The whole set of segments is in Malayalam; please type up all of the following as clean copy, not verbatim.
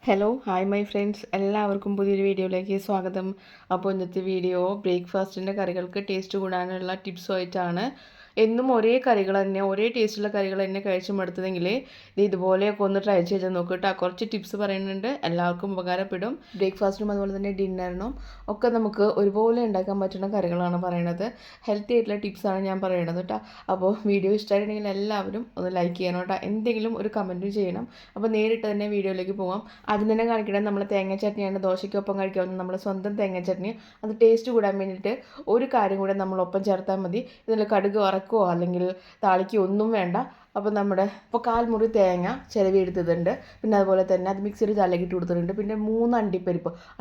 ഹലോ ഹായ് മൈ ഫ്രണ്ട്സ്, എല്ലാവർക്കും പുതിയൊരു വീഡിയോയിലേക്ക് സ്വാഗതം. അപ്പോൾ ഇന്നത്തെ വീഡിയോ ബ്രേക്ക്ഫാസ്റ്റിൻ്റെ കറികൾക്ക് ടേസ്റ്റ് കൂടാനുള്ള ടിപ്സുമായിട്ടാണ്. എന്നും ഒരേ കറികൾ തന്നെ, ഒരേ ടേസ്റ്റുള്ള കറികൾ തന്നെ കഴിച്ചു മടുത്തതെങ്കിൽ ഇതുപോലെയൊക്കെ ഒന്ന് ട്രൈ ചെയ്ത് നോക്കിയിട്ട് കുറച്ച് ടിപ്സ് പറയുന്നുണ്ട്, എല്ലാവർക്കും ഉപകാരപ്പെടും. ബ്രേക്ക്ഫാസ്റ്റിനും അതുപോലെ തന്നെ ഡിന്നറിനും ഒക്കെ നമുക്ക് ഒരുപോലെ ഉണ്ടാക്കാൻ പറ്റുന്ന കറികളാണ് പറയുന്നത്. ഹെൽത്തി ആയിട്ടുള്ള ടിപ്സാണ് ഞാൻ പറയുന്നത് കേട്ടോ. അപ്പോൾ വീഡിയോ ഇഷ്ടമായിട്ടുണ്ടെങ്കിൽ എല്ലാവരും ഒന്ന് ലൈക്ക് ചെയ്യണം കേട്ടോ. എന്തെങ്കിലും ഒരു കമൻറ്റും ചെയ്യണം. അപ്പോൾ നേരിട്ട് തന്നെ വീഡിയോയിലേക്ക് പോകാം. ആദ്യം തന്നെ കാണിക്കണം നമ്മൾ തേങ്ങ ചട്നിയാണ് ദോശയ്ക്കൊപ്പം കഴിക്കാവുന്ന നമ്മുടെ സ്വന്തം തേങ്ങ ചട്നി. അത് ടേസ്റ്റ് കൂടാൻ വേണ്ടിയിട്ട് ഒരു കാര്യം കൂടെ നമ്മൾ ഒപ്പം ചേർത്താൽ മതി. ഇതിൽ കടുക് വറക്കുകയോ അല്ലെങ്കിൽ താളിക്കുകയോ ഒന്നും വേണ്ട. അപ്പോൾ ഇപ്പോൾ 1/4 മുറി തേങ്ങ ചിരവി എടുത്തിട്ടുണ്ട്. പിന്നെ അതുപോലെ തന്നെ അത് മിക്സിയുടെ ജാറിലേക്ക് ഇട്ട് കൊടുത്തിട്ടുണ്ട്. പിന്നെ 3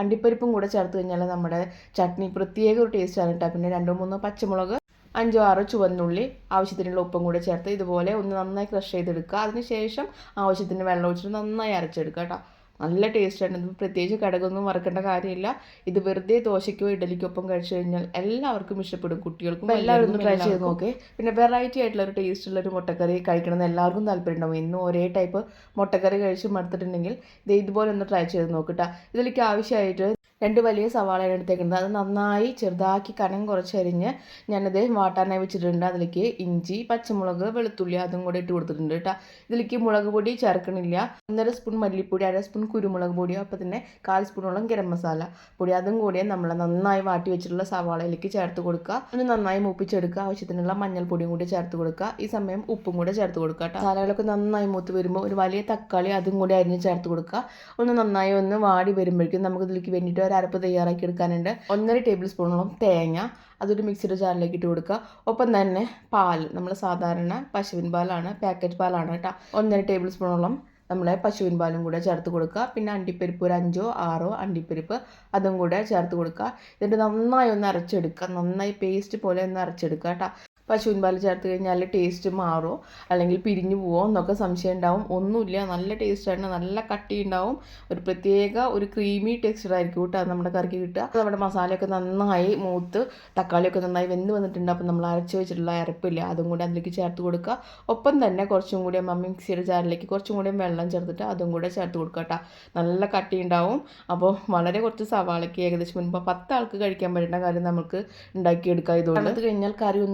അണ്ടിപ്പരിപ്പും കൂടെ ചേർത്ത് കഴിഞ്ഞാൽ നമ്മുടെ ചട്നി പ്രത്യേക ഒരു ടേസ്റ്റാണ് കേട്ടോ. പിന്നെ 2-3 പച്ചമുളക്, 5-6 ചുവന്നുള്ളി, ആവശ്യത്തിനുള്ള ഉപ്പും കൂടെ ചേർത്ത് ഇതുപോലെ ഒന്ന് നന്നായി ക്രഷ് ചെയ്തെടുക്കുക. അതിനുശേഷം ആവശ്യത്തിന് വെള്ളം ഒഴിച്ചിട്ട് നന്നായി അരച്ചെടുക്കുക കേട്ടോ. നല്ല ടേസ്റ്റാണ്. ഇത് പ്രത്യേകിച്ച് കടുകൊന്നും വറക്കേണ്ട കാര്യമില്ല. ഇത് വെറുതെ ദോശയ്ക്കോ ഇഡലിക്കോ ഒപ്പം കഴിച്ചു കഴിഞ്ഞാൽ എല്ലാവർക്കും ഇഷ്ടപ്പെടും, കുട്ടികൾക്കും എല്ലാവരും ട്രൈ ചെയ്ത് നോക്കേ. പിന്നെ വെറൈറ്റി ആയിട്ടുള്ള ഒരു ടേസ്റ്റുള്ളൊരു മുട്ടക്കറി കഴിക്കണമെന്ന് എല്ലാവർക്കും താല്പര്യം ഉണ്ടാവും. എന്നും ഒരേ ടൈപ്പ് മുട്ടക്കറി കഴിച്ച് മടുത്തിട്ടുണ്ടെങ്കിൽ ഇതുപോലെ ഒന്ന് ട്രൈ ചെയ്ത് നോക്കട്ടോ. ഇതിലേക്ക് ആവശ്യമായിട്ട് 2 വലിയ സവാളയാണ് എടുത്തേക്കുന്നത്. അത് നന്നായി ചെറുതാക്കി കനം കുറച്ചരിഞ്ഞ് ഞാനത് വാട്ടാനായി വെച്ചിട്ടുണ്ട്. അതിലേക്ക് ഇഞ്ചി, പച്ചമുളക്, വെളുത്തുള്ളി അതും കൂടെ ഇട്ട് കൊടുത്തിട്ടുണ്ട് കേട്ടോ. ഇതിലേക്ക് മുളക് പൊടി ചേർക്കണില്ല. 1.5 സ്പൂൺ മല്ലിപ്പൊടി, 1/2 സ്പൂൺ കുരുമുളക് പൊടിയോ, അപ്പോൾ തന്നെ 1/4 സ്പൂണോളം ഗരം മസാല പൊടി അതും കൂടി നമ്മൾ നന്നായി വാട്ടി വെച്ചിട്ടുള്ള സവാളയിലേക്ക് ചേർത്ത് കൊടുക്കുക. ഒന്ന് നന്നായി മൂപ്പിച്ചെടുക്കുക. ആവശ്യത്തിനുള്ള മഞ്ഞൾപ്പൊടിയും കൂടി ചേർത്ത് കൊടുക്കുക. ഈ സമയം ഉപ്പും കൂടെ ചേർത്ത് കൊടുക്കുക കേട്ടോ. മസാലകളൊക്കെ നന്നായി മൂത്ത് വരുമ്പോൾ ഒരു വലിയ തക്കാളി അതും കൂടി അരിഞ്ഞ് ചേർത്ത് കൊടുക്കുക. ഒന്ന് നന്നായി ഒന്ന് വാടി വരുമ്പോഴേക്കും നമുക്ക് ഇതിലേക്ക് വേണ്ടിയിട്ട് ഒരു അരപ്പ് തയ്യാറാക്കി എടുക്കാനുണ്ട്. 1.5 ടേബിൾ സ്പൂണോളം തേങ്ങ അതൊരു മിക്സിയുടെ ജാറിലേക്ക് ഇട്ട് കൊടുക്കുക. ഒപ്പം തന്നെ പാൽ, നമ്മൾ സാധാരണ പശുവിൻ പാലാണ്, പാക്കറ്റ് പാലാണ് കേട്ടോ. 1.5 ടേബിൾ സ്പൂണോളം നമ്മളെ പശുവിൻ പാലും കൂടെ ചേർത്ത് കൊടുക്കുക. പിന്നെ അണ്ടിപ്പരിപ്പ് ഒരു 5-6 അണ്ടിപ്പരിപ്പ് അതും കൂടെ ചേർത്ത് കൊടുക്കുക. എന്നിട്ട് നന്നായി ഒന്ന് അരച്ചെടുക്കുക. നന്നായി പേസ്റ്റ് പോലെ ഒന്ന് അരച്ചെടുക്കുക കേട്ടോ. പശുവിൻ പാൽ ചേർത്ത് കഴിഞ്ഞാൽ ടേസ്റ്റ് മാറുമോ അല്ലെങ്കിൽ പിരിഞ്ഞു പോവോ എന്നൊക്കെ സംശയം ഉണ്ടാവും. ഒന്നുമില്ല, നല്ല ടേസ്റ്റാണ്, നല്ല കട്ടി ഉണ്ടാവും. ഒരു പ്രത്യേക ഒരു ക്രീമി ടെക്സ്ചർ ആയിരിക്കും കേട്ടോ നമ്മുടെ കറിക്ക് കിട്ടുക. നമ്മുടെ മസാലയൊക്കെ നന്നായി മൂത്ത് തക്കാളിയൊക്കെ നന്നായി വെന്ത് വന്നിട്ടുണ്ട്. അപ്പം നമ്മൾ അരച്ച് വെച്ചിട്ടുള്ള അരപ്പില്ല അതും കൂടി അതിലേക്ക് ചേർത്ത് കൊടുക്കുക. ഒപ്പം തന്നെ കുറച്ചും കൂടി മിക്സിയുടെ ജാറിലേക്ക് കുറച്ചും കൂടി വെള്ളം ചേർത്തിട്ട് അതും കൂടെ ചേർത്ത് കൊടുക്കുക കേട്ടോ. നല്ല കട്ടി ഉണ്ടാവും. അപ്പോൾ വളരെ കുറച്ച് സവാളയ്ക്ക് ഏകദേശം മുൻപ് 10 ആൾക്ക് കഴിക്കാൻ പറ്റുന്ന കാര്യം നമുക്ക് ഉണ്ടാക്കിയെടുക്കാം. ഇതുകൊണ്ട് അത് കഴിഞ്ഞാൽ കറി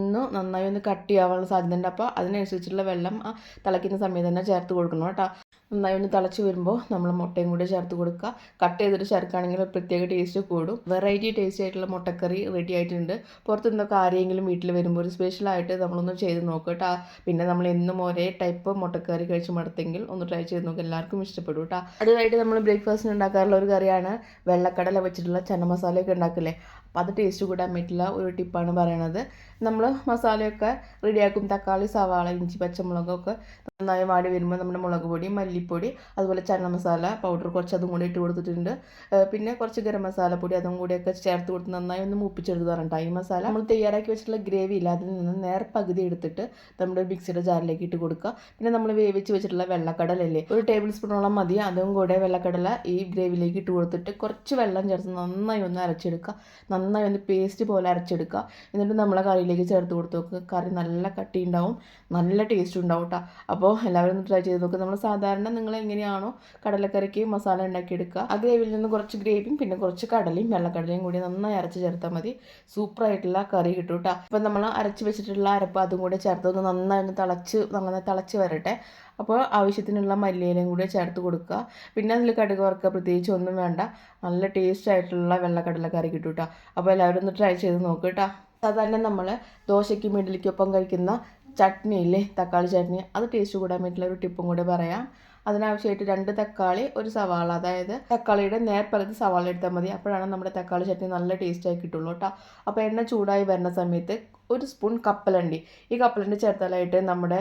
നന്നായി ഒന്ന് കട്ടിയാവാനുള്ള സാധ്യത ഉണ്ട്. അപ്പോൾ അതിനനുസരിച്ചുള്ള വെള്ളം തിളയ്ക്കുന്ന സമയത്ത് തന്നെ ചേർത്ത് കൊടുക്കണം കേട്ടോ. നന്നായി ഒന്ന് തിളച്ച് വരുമ്പോൾ നമ്മൾ മുട്ടയും കൂടി ചേർത്ത് കൊടുക്കുക. കട്ട് ചെയ്തിട്ട് ചേർക്കുകയാണെങ്കിൽ ഒരു പ്രത്യേക ടേസ്റ്റ് കൂടും. വെറൈറ്റി ടേസ്റ്റ് ആയിട്ടുള്ള മുട്ടക്കറി റെഡി ആയിട്ടുണ്ട്. പുറത്തു നിന്നൊക്കെ ആരെങ്കിലും വീട്ടിൽ വരുമ്പോൾ ഒരു സ്പെഷ്യലായിട്ട് നമ്മളൊന്ന് ചെയ്ത് നോക്കുക കേട്ടോ. പിന്നെ നമ്മൾ എന്നും ഒരേ ടൈപ്പ് മുട്ടക്കറി കഴിച്ച് മടുത്തെങ്കിൽ ഒന്ന് ട്രൈ ചെയ്ത് നോക്കുക, എല്ലാവർക്കും ഇഷ്ടപ്പെടും കേട്ടോ. അടുത്തായിട്ട് നമ്മൾ ബ്രേക്ക്ഫാസ്റ്റിന് ഉണ്ടാക്കാറുള്ള ഒരു കറിയാണ് വെള്ളക്കടല വെച്ചിട്ടുള്ള ചന മസാലയൊക്കെ ഉണ്ടാക്കില്ലേ. അപ്പോൾ അത് ടേസ്റ്റ് കൂടാൻ പറ്റില്ല ഒരു ടിപ്പാണ് പറയണത്. നമ്മൾ മസാലയൊക്കെ റെഡിയാക്കും. തക്കാളി, സവാള, ഇഞ്ചി, പച്ചമുളകൊക്കെ നന്നായി വാടി വരുമ്പോൾ നമ്മുടെ മുളക് പൊടി, മല്ലിപ്പൊടി, അതുപോലെ ചന മസാല പൗഡർ കുറച്ച് അതും കൂടി ഇട്ട് കൊടുത്തിട്ടുണ്ട്. പിന്നെ കുറച്ച് ഗരം മസാല പൊടി അതും കൂടിയൊക്കെ ചേർത്ത് കൊടുത്ത് നന്നായി ഒന്ന് മൂപ്പിച്ചെടുക്കാറുണ്ട്. ഈ മസാല നമ്മൾ തയ്യാറാക്കി വെച്ചിട്ടുള്ള ഗ്രേവി ഇല്ല, അതിൽ നിന്ന് നേർ പകുതി എടുത്തിട്ട് നമ്മുടെ മിക്സിയുടെ ജാറിലേക്ക് ഇട്ട് കൊടുക്കുക. പിന്നെ നമ്മൾ വേവിച്ച് വെച്ചിട്ടുള്ള വെള്ളക്കടലല്ലേ, ഒരു ടേബിൾ സ്പൂണോളം മതി. അതും കൂടെ വെള്ളക്കടല ഈ ഗ്രേവിയിലേക്ക് ഇട്ട് കൊടുത്തിട്ട് കുറച്ച് വെള്ളം ചേർത്ത് നന്നായി ഒന്ന് അരച്ചെടുക്കുക. നന്നായി ഒന്ന് പേസ്റ്റ് പോലെ അരച്ചെടുക്കുക. എന്നിട്ട് നമ്മളെ കറിയിലേക്ക് ചേർത്ത് കൊടുത്ത് നോക്കുക. കറി നല്ല കട്ടി ഉണ്ടാവും, നല്ല ടേസ്റ്റ് ഉണ്ടാവും കേട്ടോ. അപ്പോൾ എല്ലാവരും ഒന്ന് ട്രൈ ചെയ്ത് നോക്കുക. നമ്മൾ സാധാരണ നിങ്ങൾ എങ്ങനെയാണോ കടലക്കറിക്ക് മസാല ഉണ്ടാക്കിയെടുക്കുക, ആ ഗ്രേവിയിൽ നിന്ന് കുറച്ച് ഗ്രേവിയും പിന്നെ കുറച്ച് കടലയും വെള്ളക്കടലയും കൂടി നന്നായി അരച്ച് ചേർത്താൽ മതി. സൂപ്പറായിട്ടുള്ള കറി കിട്ടും കേട്ടോ. അപ്പോൾ നമ്മൾ അരച്ച് വെച്ചിട്ടുള്ള അരപ്പ് അതും കൂടെ ചേർത്ത് ഒന്ന് നന്നായി നന്നായി തിളച്ച് വരട്ടെ. അപ്പോൾ ആവശ്യത്തിനുള്ള മല്ലിയിലയും കൂടി ചേർത്ത് കൊടുക്കുക. പിന്നെ അതിൽ കടുക് വറുക്കുക, പ്രത്യേകിച്ച് ഒന്നും വേണ്ട. നല്ല ടേസ്റ്റ് ആയിട്ടുള്ള വെള്ളക്കടല കറി കിട്ടും കേട്ടോ. അപ്പോൾ എല്ലാവരും ഒന്ന് ട്രൈ ചെയ്ത് നോക്കുക കേട്ടോ. സാധാരണ നമ്മൾ ദോശയ്ക്കും ഇഡലിക്കൊപ്പം കഴിക്കുന്ന ചട്നിയില്ലേ, തക്കാളി ചട്നി, അത് ടേസ്റ്റ് കൂടാൻ വേണ്ടിയിട്ടുള്ള ഒരു ടിപ്പും കൂടെ പറയാം. അതിനാവശ്യമായിട്ട് 2 തക്കാളി, ഒരു സവാള, അതായത് തക്കാളിയുടെ നേർപ്പകുതി സവാള എടുത്താൽ മതി. അപ്പോഴാണ് നമ്മുടെ തക്കാളി ചട്നി നല്ല ടേസ്റ്റായി കിട്ടുള്ളൂ കേട്ടോ. അപ്പോൾ എണ്ണ ചൂടായി വരുന്ന സമയത്ത് 1 സ്പൂൺ കപ്പലണ്ടി, ഈ കപ്പലണ്ടി ചേർത്താലായിട്ട് നമ്മുടെ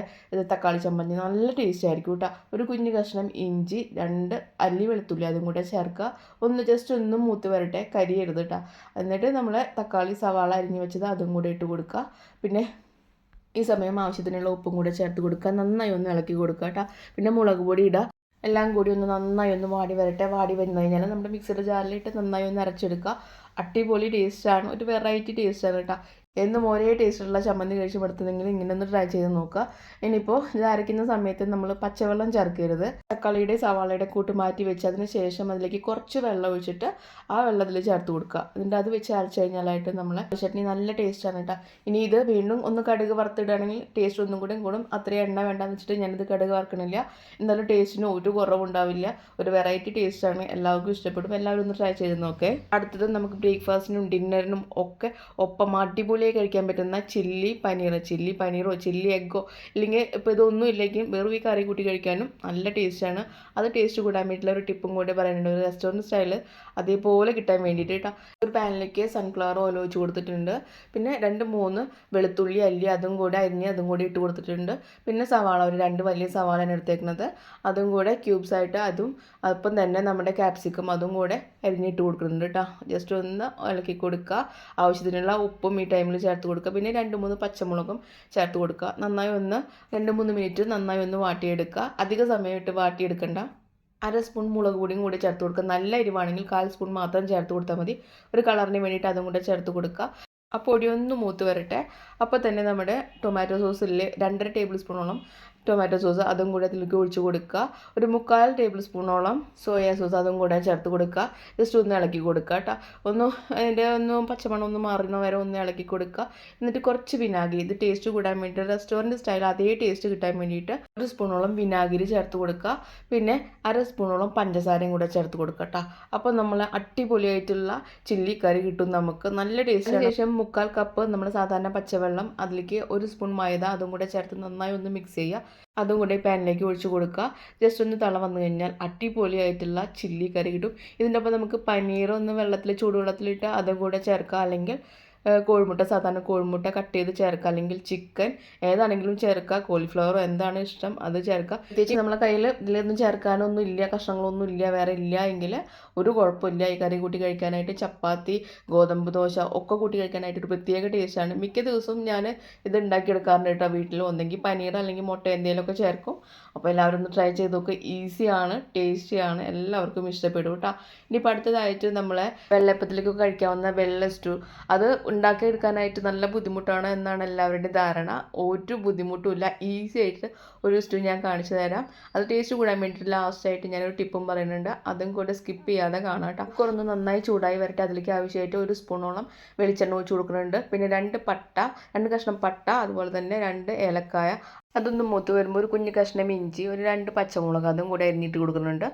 തക്കാളി ചമ്മന്തി നല്ല ടേസ്റ്റ് ആയിരിക്കും കേട്ടോ. ഒരു കുഞ്ഞു കഷ്ണം ഇഞ്ചി, 2 അല്ലി വെളുത്തുള്ളി അതും കൂടെ ചേർക്കുക. ജസ്റ്റ് ഒന്ന് മൂത്ത് വരട്ടെ, കരിയരുത് കേട്ടോ. എന്നിട്ട് നമ്മൾ തക്കാളി, സവാള അരിഞ്ഞ് വെച്ചത് അതും കൂടെ ഇട്ട് കൊടുക്കുക. പിന്നെ ഈ സമയം ആവശ്യത്തിനുള്ള ഉപ്പും കൂടെ ചേർത്ത് കൊടുക്കുക. നന്നായി ഒന്ന് ഇളക്കി കൊടുക്കുക കേട്ടോ. പിന്നെ മുളക് പൊടി ഇടുക. എല്ലാം കൂടി ഒന്ന് നന്നായി ഒന്ന് വാടി വരട്ടെ. വാടി വന്നു കഴിഞ്ഞാൽ നമ്മുടെ മിക്സിയുടെ ജാറിലിട്ട് നന്നായി ഒന്ന് അരച്ചെടുക്കുക. അടിപൊളി ടേസ്റ്റാണ്, ഒരു വെറൈറ്റി ടേസ്റ്റാണ് കേട്ടോ. എന്നും ഒരേ ടേസ്റ്റുള്ള ചമ്മന്തി കഴിച്ച് മടുത്തതെങ്കിൽ ഇങ്ങനെ ഒന്ന് ട്രൈ ചെയ്ത് നോക്കുക. ഇനിയിപ്പോൾ ഇത് അരയ്ക്കുന്ന സമയത്ത് നമ്മൾ പച്ചവെള്ളം ചേർക്കരുത്. തക്കാളിയുടെ സവാളയുടെ കൂട്ട് മാറ്റി വെച്ച് അതിന് ശേഷം അതിലേക്ക് കുറച്ച് വെള്ളം ഒഴിച്ചിട്ട് ആ വെള്ളത്തിൽ ചേർത്ത് കൊടുക്കുക. എന്നിട്ട് അത് വെച്ച് അരച്ച് കഴിഞ്ഞാലായിട്ട് നമ്മളെ ചട്നി നല്ല ടേസ്റ്റാണ് കേട്ടോ. ഇനി ഇത് വീണ്ടും ഒന്ന് കടുക് വറുത്തിടുകയാണെങ്കിൽ ടേസ്റ്റ് ഒന്നും കൂടി കൂടും. അത്രയും എണ്ണ വേണ്ടാന്ന് വെച്ചിട്ട് ഞാനിത് കടുക് വറുക്കണില്ല. എന്നാലും ടേസ്റ്റിന് ഒരു കുറവുണ്ടാവില്ല. ഒരു വെറൈറ്റി ടേസ്റ്റാണ്, എല്ലാവർക്കും ഇഷ്ടപ്പെടും. എല്ലാവരും ഒന്ന് ട്രൈ ചെയ്ത് നോക്കേ. അടുത്തത് നമുക്ക് ബ്രേക്ക്ഫാസ്റ്റിനും ഡിന്നറിനും ഒക്കെ ഒപ്പം അടിപൊളിയായി കഴിക്കാൻ പറ്റുന്ന ചില്ലി പനീറോ ചില്ലി എഗ്ഗോ ഇല്ലെങ്കിൽ ഇപ്പോൾ ഇതൊന്നും ഇല്ലെങ്കിൽ വെറും ഈ കറി കൂട്ടി കഴിക്കാനും നല്ല ടേസ്റ്റാണ്. അത് ടേസ്റ്റ് കൂടാൻ വേണ്ടിയിട്ടുള്ള ഒരു ടിപ്പും കൂടി പറയുന്നുണ്ട്. ഒരു റെസ്റ്റോറൻറ്റ് സ്റ്റൈൽ അതേപോലെ കിട്ടാൻ വേണ്ടിയിട്ട് കേട്ടോ. ഒരു പാനിലേക്ക് സൺഫ്ലവർ ഓയിൽ ഒഴിച്ച് കൊടുത്തിട്ടുണ്ട്. പിന്നെ 2-3 വെളുത്തുള്ളി അല്ലി അതും കൂടെ അരിഞ്ഞ് അതും കൂടി ഇട്ട് കൊടുത്തിട്ടുണ്ട്. പിന്നെ സവാള ഒരു 2 വലിയ സവാളയാണ് എടുത്തേക്കുന്നത്. അതും കൂടെ ക്യൂബ്സ് ആയിട്ട് അതും അപ്പം തന്നെ നമ്മുടെ ക്യാപ്സിക്കം അതും കൂടെ അരിഞ്ഞിട്ട് കൊടുക്കുന്നുണ്ട് കേട്ടോ. ജസ്റ്റ് ഒന്ന് ഇളക്കി കൊടുക്കുക. ആവശ്യത്തിനുള്ള ഉപ്പും ഈ ടൈമിൽ ചേർത്ത് കൊടുക്കുക. പിന്നെ 2-3 പച്ചമുളകും ചേർത്ത് കൊടുക്കുക. നന്നായി ഒന്ന് 2-3 മിനിറ്റ് നന്നായി ഒന്ന് വാട്ടിയെടുക്കുക. അധിക സമയം ഇട്ട് വാട്ടിയെടുക്കണ്ട. 1/2 സ്പൂൺ മുളക് പൊടിയും കൂടി ചേർത്ത് കൊടുക്കുക. നല്ല എരിവാണെങ്കിൽ 1/4 സ്പൂൺ മാത്രം ചേർത്ത് കൊടുത്താൽ മതി. ഒരു കളറിന് വേണ്ടിയിട്ട് അതും കൂടെ ചേർത്ത് കൊടുക്കുക. ആ പൊടി ഒന്ന് മൂത്ത് വരട്ടെ. അപ്പോൾ തന്നെ നമ്മുടെ ടൊമാറ്റോ സോസിൽ 2.5 ടേബിൾ സ്പൂണോളം ടൊമാറ്റോ സോസ് അതും കൂടെ അതിലേക്ക് ഒഴിച്ച് കൊടുക്കുക. ഒരു 3/4 ടേബിൾ സ്പൂണോളം സോയാ സോസ് അതും കൂടെ ചേർത്ത് കൊടുക്കുക. ജസ്റ്റ് ഒന്ന് ഇളക്കി കൊടുക്കുക കേട്ടോ. അതിൻ്റെ പച്ചമണം ഒന്ന് മാറുന്ന വരെ ഒന്ന് ഇളക്കി കൊടുക്കുക. എന്നിട്ട് കുറച്ച് വിനാഗിരി, ഇത് ടേസ്റ്റ് കൂടാൻ വേണ്ടിയിട്ട് റെസ്റ്റോറൻറ്റ് സ്റ്റൈൽ അതേ ടേസ്റ്റ് കിട്ടാൻ വേണ്ടിയിട്ട് 1 സ്പൂണോളം വിനാഗിരി ചേർത്ത് കൊടുക്കുക. പിന്നെ 1/2 സ്പൂണോളം പഞ്ചസാരയും കൂടെ ചേർത്ത് കൊടുക്കുക കേട്ടോ. അപ്പോൾ നമ്മൾ അടിപൊളിയായിട്ടുള്ള ചില്ലി കറി കിട്ടും നമുക്ക്. നല്ല ടേസ്റ്റ്. ശേഷം 3/4 കപ്പ് നമ്മൾ സാധാരണ പച്ചവെള്ളം അതിലേക്ക് 1 സ്പൂൺ മൈദ അതും കൂടെ ചേർത്ത് നന്നായി ഒന്ന് മിക്സ് ചെയ്യുക. അതും കൂടെ പാനിലേക്ക് ഒഴിച്ച് കൊടുക്കുക. ജസ്റ്റ് ഒന്ന് തള വന്നു കഴിഞ്ഞാൽ അടിപൊളിയായിട്ടുള്ള ചില്ലി കറി കിട്ടും. ഇതിൻ്റെ ഒപ്പം നമുക്ക് പനീർ ഒന്ന് ചൂടുവെള്ളത്തിലിട്ട് അതും കൂടെ ചേർക്കുക. അല്ലെങ്കിൽ കോഴിമുട്ട, സാധാരണ കോഴിമുട്ട കട്ട് ചെയ്ത് ചേർക്കുക. അല്ലെങ്കിൽ ചിക്കൻ ഏതാണെങ്കിലും ചേർക്കുക. കോളിഫ്ലവറോ എന്താണ് ഇഷ്ടം അത് ചേർക്കുക. പ്രത്യേകിച്ച് നമ്മളെ കയ്യിൽ ഇതിലൊന്നും ചേർക്കാനൊന്നും ഇല്ല, കഷ്ണങ്ങളൊന്നും ഇല്ല, വേറെ ഇല്ല എങ്കിൽ ഒരു കുഴപ്പമില്ല. ഈ കറി കൂട്ടി കഴിക്കാനായിട്ട് ചപ്പാത്തി, ഗോതമ്പ് ദോശ ഒക്കെ കൂട്ടി കഴിക്കാനായിട്ട് ഒരു പ്രത്യേക ടേസ്റ്റാണ്. മിക്ക ദിവസവും ഞാൻ ഇത് ഉണ്ടാക്കിയെടുക്കാറുണ്ട് കേട്ടോ വീട്ടിൽ. ഒന്നെങ്കിൽ പനീർ അല്ലെങ്കിൽ മുട്ട എന്തെങ്കിലുമൊക്കെ ചേർക്കും. അപ്പോൾ എല്ലാവരും ഒന്ന് ട്രൈ ചെയ്ത് നോക്കുക. ഈസിയാണ്, ടേസ്റ്റിയാണ്, എല്ലാവർക്കും ഇഷ്ടപ്പെടും കേട്ടോ. ഇനിയിപ്പോൾ അടുത്തതായിട്ട് നമ്മളെ വെള്ളയപ്പത്തിലേക്ക് കഴിക്കാവുന്ന വെള്ള സ്റ്റൂ, അത് ഉണ്ടാക്കിയെടുക്കാനായിട്ട് നല്ല ബുദ്ധിമുട്ടാണ് എന്നാണ് എല്ലാവരുടെയും ധാരണ. ഒരു ബുദ്ധിമുട്ടുമില്ല, ഈസി ആയിട്ട് ഒരു സ്റ്റൂ ഞാൻ കാണിച്ചു തരാം. അത് ടേസ്റ്റ് കൂടാൻ വേണ്ടിയിട്ട് ലാസ്റ്റായിട്ട് ഞാനൊരു ടിപ്പും പറയുന്നുണ്ട്. അതും കൂടെ സ്കിപ്പ് ചെയ്യാതെ കാണാം കേട്ടോ. കുക്കറൊന്ന് നന്നായി ചൂടായി വരട്ടെ. അതിലേക്ക് ആവശ്യമായിട്ട് 1 സ്പൂണോളം വെളിച്ചെണ്ണ ഒഴിച്ച് കൊടുക്കുന്നുണ്ട്. പിന്നെ 2 കഷ്ണം പട്ട, അതുപോലെ തന്നെ 2 ഏലക്കായ അതൊന്ന് മൂത്ത് വരുമ്പോൾ ഒരു കുഞ്ഞ് കഷ്ണം ഇഞ്ചി, ഒരു 2 പച്ചമുളക് അതും കൂടെ അരിഞ്ഞിട്ട് കൊടുക്കുന്നുണ്ട്.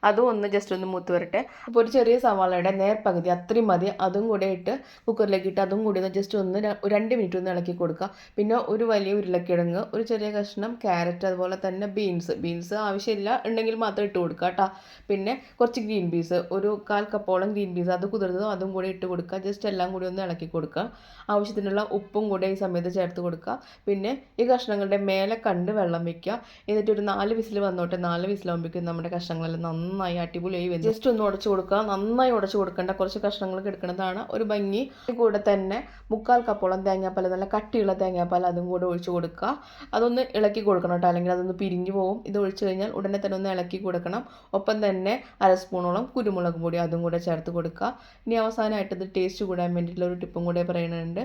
അതും ഒന്ന് ജസ്റ്റ് ഒന്ന് മൂത്ത് വരട്ടെ. അപ്പോൾ ഒരു ചെറിയ സവാളയുടെ നേർപകുതി അത്രയും മതി, അതും കൂടെ ഇട്ട് കുക്കറിലേക്ക് ഇട്ട് അതും കൂടി ഒന്ന് ജസ്റ്റ് ഒന്ന് 2 മിനിറ്റ് ഒന്ന് ഇളക്കി കൊടുക്കുക. പിന്നെ ഒരു വലിയ ഉരുളക്കിഴങ്ങ്, ഒരു ചെറിയ കഷ്ണം ക്യാരറ്റ്, അതുപോലെ തന്നെ ബീൻസ് ആവശ്യമില്ല ഉണ്ടെങ്കിൽ മാത്രം ഇട്ട് കൊടുക്കുക കേട്ടോ. പിന്നെ കുറച്ച് ഗ്രീൻ പീസ്, ഒരു 1/4 കപ്പോളം ഗ്രീൻ പീസ് അത് കുതിർന്നതും അതും കൂടെ ഇട്ട് കൊടുക്കുക. ജസ്റ്റ് എല്ലാം കൂടി ഒന്ന് ഇളക്കി കൊടുക്കുക. ആവശ്യത്തിനുള്ള ഉപ്പും കൂടെ ഈ സമയത്ത് ചേർത്ത് കൊടുക്കുക. പിന്നെ ഈ കഷ്ണങ്ങളുടെ മേലെ കണ്ട് വെള്ളം വെക്കുക. എന്നിട്ട് ഒരു 4 വിസിൽ വന്നോട്ടെ. 4 വിസിലാകുമ്പോഴേക്കും നമ്മുടെ കഷ്ണങ്ങളെല്ലാം നന്നായി അടിപൊളിയായി വരും. ജസ്റ്റ് ഒന്ന് ഉടച്ചു കൊടുക്കുക. നന്നായി ഉടച്ചു കൊടുക്കേണ്ട, കുറച്ച് കഷ്ണങ്ങൾ എടുക്കുന്നതാണ് ഒരു ഭംഗി. കൂടെ തന്നെ 3/4 കപ്പോളം തേങ്ങാപ്പാൽ, നല്ല കട്ടിയുള്ള തേങ്ങാപ്പാൽ അതും കൂടെ ഒഴിച്ച് കൊടുക്കുക. അതൊന്ന് ഇളക്കി കൊടുക്കണം കേട്ടോ, അല്ലെങ്കിൽ അതൊന്ന് പിരിഞ്ഞു പോകും. ഇത് ഒഴിച്ച് കഴിഞ്ഞാൽ ഉടനെ തന്നെ ഒന്ന് ഇളക്കി കൊടുക്കണം. ഒപ്പം തന്നെ 1/2 സ്പൂണോളം കുരുമുളക് പൊടി അതും കൂടെ ചേർത്ത് കൊടുക്കുക. ഇനി അവസാനമായിട്ട് ഇത് ടേസ്റ്റ് കൂടാൻ വേണ്ടിയിട്ടുള്ള ഒരു ടിപ്പും കൂടെ പറയുന്നുണ്ട്.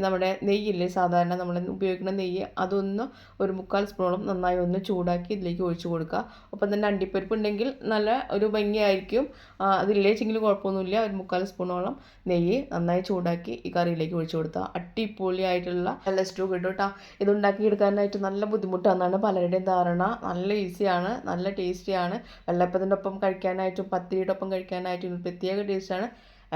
നമ്മുടെ നെയ്യില്ലേ, സാധാരണ നമ്മൾ ഉപയോഗിക്കുന്ന നെയ്യ്, അതൊന്ന് ഒരു 3/4 സ്പൂണോളം നന്നായി ഒന്ന് ചൂടാക്കി ഇതിലേക്ക് ഒഴിച്ച് കൊടുക്കുക. ഒപ്പം തന്നെ അണ്ടിപ്പരിപ്പ് ഉണ്ടെങ്കിൽ നല്ല ഒരു ഭംഗിയായിരിക്കും. അതില്ലേച്ചെങ്കിൽ കുഴപ്പമൊന്നുമില്ല. ഒരു 3/4 സ്പൂണോളം നെയ്യ് നന്നായി ചൂടാക്കി ഈ കറിയിലേക്ക് ഒഴിച്ച് കൊടുത്താൽ അടിപൊളിയായിട്ടുള്ള നല്ല സ്റ്റൂ കിട്ടും കേട്ടോ. ഇതുണ്ടാക്കി എടുക്കാനായിട്ട് നല്ല ബുദ്ധിമുട്ടാണെന്നാണ് പലരുടെയും ധാരണ. നല്ല ഈസിയാണ്, നല്ല ടേസ്റ്റിയാണ്. വെള്ളയപ്പത്തിൻ്റെ ഒപ്പം കഴിക്കാനായിട്ടും പത്തിരിയുടെ ഒപ്പം കഴിക്കാനായിട്ടും പ്രത്യേക ടേസ്റ്റാണ്.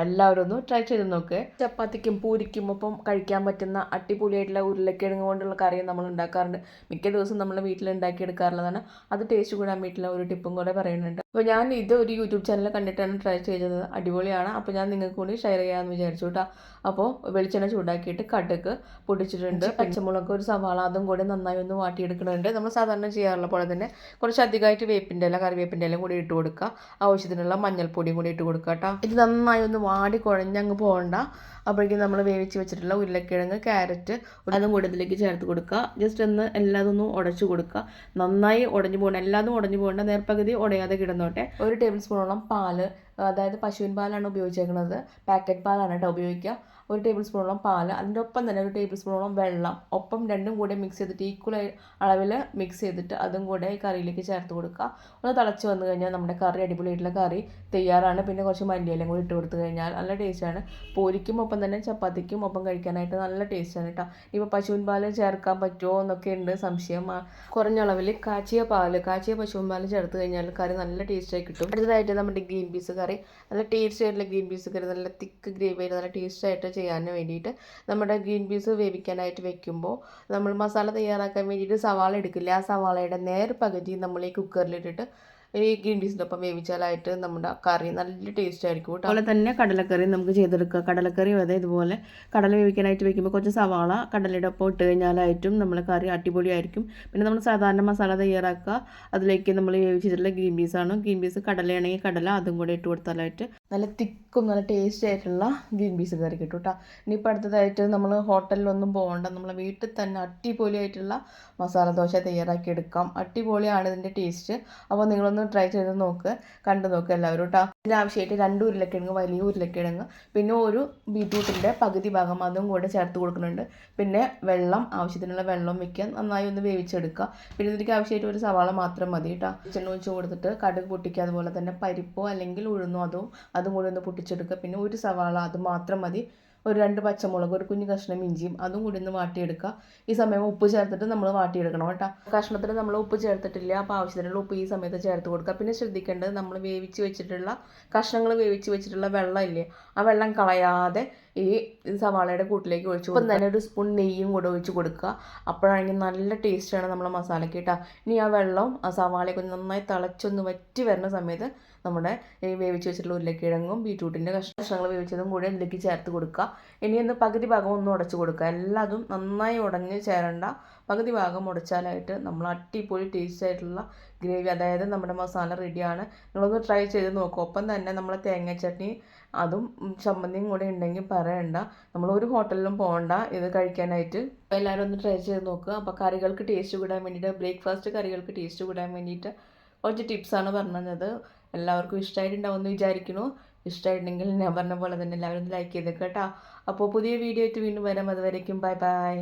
എല്ലാവരും ഒന്ന് ട്രൈ ചെയ്ത് നോക്ക്. ചപ്പാത്തിക്കും പൂരിക്കും ഒപ്പം കഴിക്കാൻ പറ്റുന്ന അടിപൊളിയായിട്ടുള്ള ഉരുളക്കിഴങ്ങ് കൊണ്ടുള്ള കറിയും നമ്മൾ ഉണ്ടാക്കാറുണ്ട്. മിക്ക ദിവസവും നമ്മൾ വീട്ടിൽ ഉണ്ടാക്കിയെടുക്കാറുള്ളതാണ്. അത് ടേസ്റ്റ് കൂടാൻ വീട്ടിലെ ഒരു ടിപ്പും കൂടെ പറയുന്നുണ്ട്. അപ്പോൾ ഞാൻ ഇത് ഒരു യൂട്യൂബ് ചാനൽ കണ്ടിട്ടാണ് ട്രൈ ചെയ്തത്. അടിപൊളിയാണ്. അപ്പോൾ ഞാൻ നിങ്ങൾക്ക് കൂടി ഷെയർ ചെയ്യാമെന്ന് വിചാരിച്ചു കേട്ടോ. അപ്പോൾ വെളിച്ചെണ്ണ ചൂടാക്കിയിട്ട് കടുക് പൊടിച്ചിട്ടുണ്ട്, പച്ചമുളക്, ഒരു സവാള അതും കൂടി നന്നായി ഒന്ന് വാട്ടിയെടുക്കുന്നുണ്ട്. നമ്മൾ സാധാരണ ചെയ്യാറുള്ള പോലെ തന്നെ കുറച്ച് അധികമായിട്ട് കറിവേപ്പിൻ്റെ ഇല കൂടി ഇട്ട് കൊടുക്കുക. ആവശ്യത്തിനുള്ള മഞ്ഞൾപ്പൊടിയും കൂടി ഇട്ട് കൊടുക്കുക കേട്ടോ. ഇത് നന്നായി ഒന്ന് വാടി കുഴഞ്ഞങ്ങ് പോകണ്ട. അപ്പോഴേക്കും നമ്മൾ വേവിച്ച് വെച്ചിട്ടുള്ള ഉരുളക്കിഴങ്ങ്, ക്യാരറ്റ് അതും കൂടി ഇതിലേക്ക് ചേർത്ത് കൊടുക്കുക. ജസ്റ്റ് ഒന്ന് എല്ലാതൊന്നും ഉടച്ചു കൊടുക്കുക. നന്നായി ഉടഞ്ഞു പോകണം, എല്ലാതും ഉടഞ്ഞു പോകേണ്ട, നേർപ്പകുതി ഉടയാതെ കിടന്നോട്ടെ. 1 ടേബിൾ സ്പൂണോളം പാല്, അതായത് പശുവിൻ പാലാണ് ഉപയോഗിച്ചേക്കുന്നത്, പാക്കറ്റ് പാലാണ് കേട്ടോ ഉപയോഗിക്കുക. 1 ടേബിൾ സ്പൂണോളം പാൽ, അതിൻ്റെ ഒപ്പം തന്നെ 1 ടേബിൾ സ്പൂണോളം വെള്ളം, ഒപ്പം രണ്ടും കൂടെ മിക്സ് ചെയ്തിട്ട് ഈക്വൽ അളവിൽ മിക്സ് ചെയ്തിട്ട് അതും കൂടെ ഈ കറിയിലേക്ക് ചേർത്ത് കൊടുക്കുക. ഒന്ന് തിളച്ച് വന്നു കഴിഞ്ഞാൽ നമ്മുടെ കറി അടിപൊളിയായിട്ടുള്ള കറി തയ്യാറാണ്. പിന്നെ കുറച്ച് മല്ലിയിലയും കൂടി ഇട്ട് കൊടുത്തു കഴിഞ്ഞാൽ നല്ല ടേസ്റ്റാണ്. പൂരിക്കും ഒപ്പം തന്നെ ചപ്പാത്തിക്കും ഒപ്പം കഴിക്കാനായിട്ട് നല്ല ടേസ്റ്റാണ് കേട്ടോ. ഇപ്പോൾ പശുവിൻ പാൽ ചേർക്കാൻ പറ്റുമോ എന്നൊക്കെ ഉണ്ട് സംശയം. കുറഞ്ഞ അളവിൽ കാച്ചിയ പശുവിൻ പാൽ ചേർത്ത് കഴിഞ്ഞാൽ കറി നല്ല ടേസ്റ്റായി കിട്ടും. അടുത്തതായിട്ട് നമ്മുടെ ഗ്രീൻ പീസ് കറി, നല്ല ടേസ്റ്റ് ആയിട്ടുള്ള ഗ്രീൻ പീസ് കറി, നല്ല തിക്ക് ഗ്രേവി ആയിട്ട് നല്ല ടേസ്റ്റ് ആയിട്ട് ചെയ്യാൻ വേണ്ടിയിട്ട് നമ്മുടെ ഗ്രീൻ പീസ് വേവിക്കാനായിട്ട് വെക്കുമ്പോൾ നമ്മൾ മസാല തയ്യാറാക്കാൻ വേണ്ടിയിട്ട് സവാള എടുക്കില്ല. ആ സവാളയുടെ പകുതി നമ്മൾ ഈ കുക്കറിലിട്ടിട്ട് ഈ ഗ്രീൻ പീസിൻ്റെ ഒപ്പം വേവിച്ചാലായിട്ട് നമ്മുടെ കറി നല്ല ടേസ്റ്റ് ആയിരിക്കും കേട്ടോ. അതുപോലെ തന്നെ കടലക്കറി നമുക്ക് ചെയ്തെടുക്കുക. കടലക്കറി അതെ ഇതുപോലെ കടല വേവിക്കാനായിട്ട് വെക്കുമ്പോൾ കുറച്ച് സവാള കടലയുടെ ഒപ്പം ഇട്ട് കഴിഞ്ഞാലായിട്ടും നമ്മൾ കറി അടിപൊളിയായിരിക്കും. പിന്നെ നമ്മൾ സാധാരണ മസാല തയ്യാറാക്കുക, അതിലേക്ക് നമ്മൾ വേവിച്ചിട്ടുള്ള ഗ്രീൻ പീസാണ്. ഗ്രീൻ പീസ് കടലയാണെങ്കിൽ കടല അതും കൂടെ ഇട്ട് കൊടുത്താലായിട്ട് നല്ല തിക്കും നല്ല ടേസ്റ്റ് ആയിട്ടുള്ള ഗ്രീൻ പീസ് കറി കിട്ടും കേട്ടോ. ഇനിയിപ്പോൾ അടുത്തതായിട്ട് നമ്മൾ ഹോട്ടലിലൊന്നും പോകണ്ട, നമ്മൾ വീട്ടിൽ തന്നെ അടിപൊളിയായിട്ടുള്ള മസാല ദോശ തയ്യാറാക്കി എടുക്കാം. അടിപൊളിയാണ് ഇതിൻ്റെ ടേസ്റ്റ്. അപ്പോൾ നിങ്ങളൊന്ന് ട്രൈ ചെയ്ത് കണ്ടു നോക്കുക എല്ലാവരും കേട്ടോ. ഇതിനാവശ്യമായിട്ട് 2 ഉരുളക്കിഴങ്ങ്, വലിയ ഉരുളക്കിഴങ്ങ്, പിന്നെ ഒരു ബീറ്റ്റൂട്ടിൻ്റെ പകുതി ഭാഗം അതും കൂടെ ചേർത്ത് കൊടുക്കുന്നുണ്ട്. പിന്നെ വെള്ളം, ആവശ്യത്തിനുള്ള വെള്ളം വയ്ക്കുക, നന്നായി ഒന്ന് വേവിച്ചെടുക്കുക. പിന്നെ ഇതിലേക്ക് ആവശ്യമായിട്ട് ഒരു സവാള മാത്രം മതി കേട്ടോ. ചെണ്ണ ഒഴിച്ച് കൊടുത്തിട്ട് കടുക് പൊട്ടിക്കുക, അതുപോലെ തന്നെ പരിപ്പോ അല്ലെങ്കിൽ ഉഴുന്നോ അതും കൂടി ഒന്ന് പൊട്ടിച്ചെടുക്കുക. പിന്നെ ഒരു സവാള അത് മാത്രം മതി. ഒരു 2 പച്ചമുളക്, ഒരു കുഞ്ഞു കഷ്ണം ഇഞ്ചിയും അതും കൂടി ഒന്ന് വാട്ടിയെടുക്കുക. ഈ സമയം ഉപ്പ് ചേർത്തിട്ട് നമ്മൾ വാട്ടിയെടുക്കണം കേട്ടോ. കഷ്ണത്തിന് നമ്മൾ ഉപ്പ് ചേർത്തിട്ടില്ല, അപ്പോൾ ആവശ്യത്തിനുള്ള ഉപ്പ് ഈ സമയത്ത് ചേർത്ത് കൊടുക്കുക. പിന്നെ ശ്രദ്ധിക്കേണ്ടത്, നമ്മൾ കഷ്ണങ്ങൾ വേവിച്ച് വെച്ചിട്ടുള്ള വെള്ളം ഇല്ലേ, ആ വെള്ളം കളയാതെ ഈ സവാളയുടെ കൂട്ടിലേക്ക് ഒഴിച്ച് കൊടുക്കുക. തന്നെ ഒരു സ്പൂൺ നെയ്യും കൂടെ ഒഴിച്ച് കൊടുക്കുക. അപ്പോഴാണെങ്കിൽ നല്ല ടേസ്റ്റാണ് നമ്മളെ മസാലയ്ക്ക് കേട്ടോ. ഇനി ആ വെള്ളം ആ സവാളയൊക്കെ നന്നായി തിളച്ചൊന്ന് വറ്റി വരുന്ന സമയത്ത് നമ്മുടെ ഈ വേവിച്ച് വെച്ചിട്ടുള്ള ഉരുളക്കിഴങ്ങും ബീറ്റ്റൂട്ടിൻ്റെ കഷ്ണങ്ങൾ വേവിച്ചതും കൂടെ ഇതിലേക്ക് ചേർത്ത് കൊടുക്കുക. ഇനി ഒന്ന് പകുതി ഭാഗം ഒന്ന് ഉടച്ച് കൊടുക്കുക. എല്ലാതും നന്നായി ഉടഞ്ഞ് ചേരേണ്ട, പകുതി ഭാഗം ഉടച്ചാലായിട്ട് നമ്മൾ അടിപൊളി ടേസ്റ്റ് ആയിട്ടുള്ള ഗ്രേവി, അതായത് നമ്മുടെ മസാല റെഡിയാണ്. നിങ്ങളൊന്ന് ട്രൈ ചെയ്ത് നോക്കുക. ഒപ്പം തന്നെ നമ്മൾ തേങ്ങ ചട്നി അതും ചമ്മന്തിയും കൂടെ ഉണ്ടെങ്കിൽ പറയണ്ട, നമ്മൾ ഒരു ഹോട്ടലിലും പോകണ്ട ഇത് കഴിക്കാനായിട്ട്. അപ്പോൾ എല്ലാവരും ഒന്ന് ട്രൈ ചെയ്ത് നോക്കുക. അപ്പോൾ കറികൾക്ക് ടേസ്റ്റ് കൂടാൻ വേണ്ടിയിട്ട്, ബ്രേക്ക്ഫാസ്റ്റ് കറികൾക്ക് ടേസ്റ്റ് കൂടാൻ വേണ്ടിയിട്ട് കുറച്ച് ടിപ്സാണ് പറഞ്ഞത്. എല്ലാവർക്കും ഇഷ്ടമായിട്ടുണ്ടാവുമെന്ന് വിചാരിക്കുന്നു. ഇഷ്ടമായിട്ടുണ്ടെങ്കിൽ ഞാൻ പറഞ്ഞ പോലെ തന്നെ എല്ലാവരും ലൈക്ക് ചെയ്തേക്കാം കേട്ടോ. അപ്പോൾ പുതിയ വീഡിയോ ആയിട്ട് വീണ്ടും വരാം. അതുവരേക്കും ബൈ ബൈ.